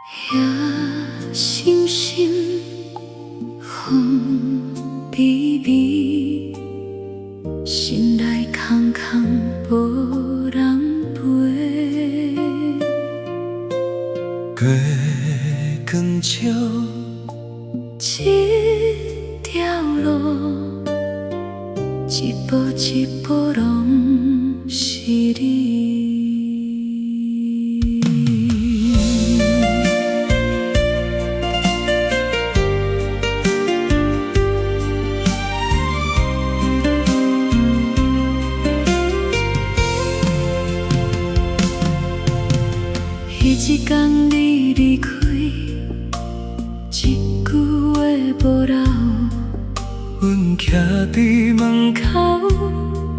夜深深，风微微，心内空空无人陪。月光照，这条路，一步一步拢是你。彼一天你离开，一句话无留，阮徛伫门口，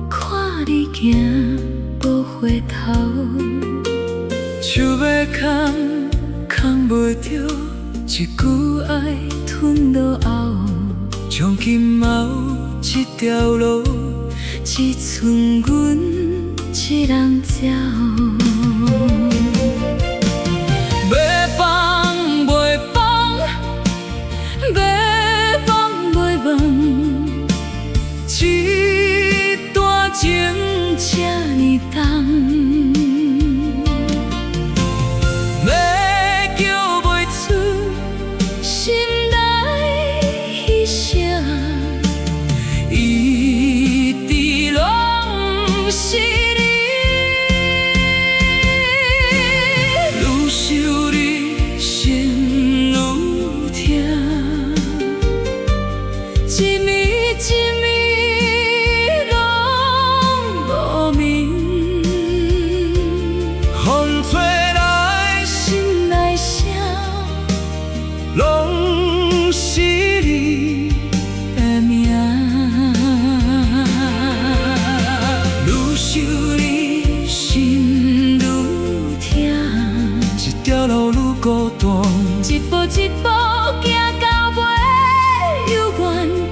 看你行无回头，手要空，空袂着，一句爱吞落喉，从今嘛有一条路，只剩阮一人走。一段情这呢重，要叫袂出心内迄声，一直拢是你。愈想你心愈痛，一暝一暝。拢是你的名，愈想你心愈痛，一条路愈孤单，一步一步行到尾，犹原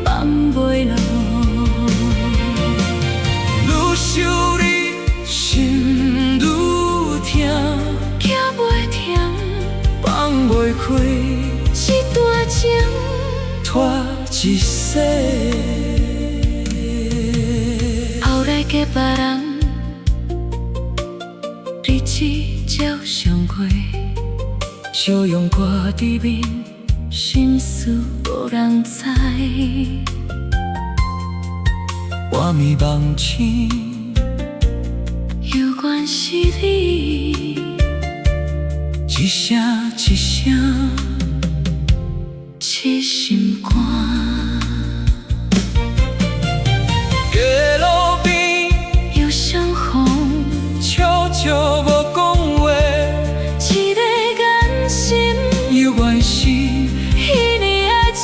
放袂落。愈想你心愈痛，行袂停，放袂开。一段情拖一世，后来嫁别人，日子照常过，笑容挂伫面，心事无人知。半暝梦醒，犹原是你，一声一声。痴心肝，街路边忧伤风，悄悄无讲话，一个眼神，犹原是彼年的情。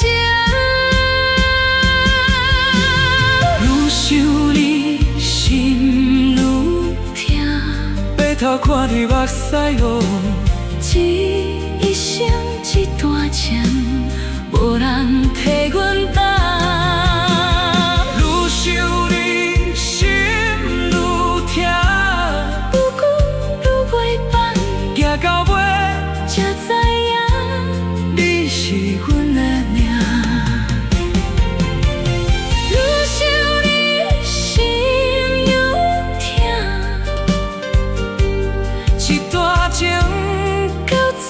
愈想你心愈痛，回头看你目屎落，一生一段情。无人替阮担，愈想你心愈痛，愈讲愈袂放，行到尾才知影你是阮的命。愈想你心愈痛，一段情到最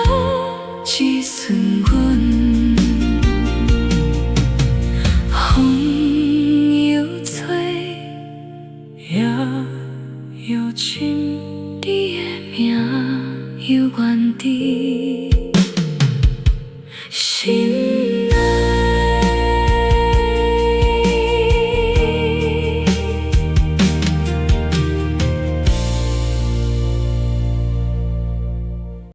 后只剩阮。又深，你的名犹原伫。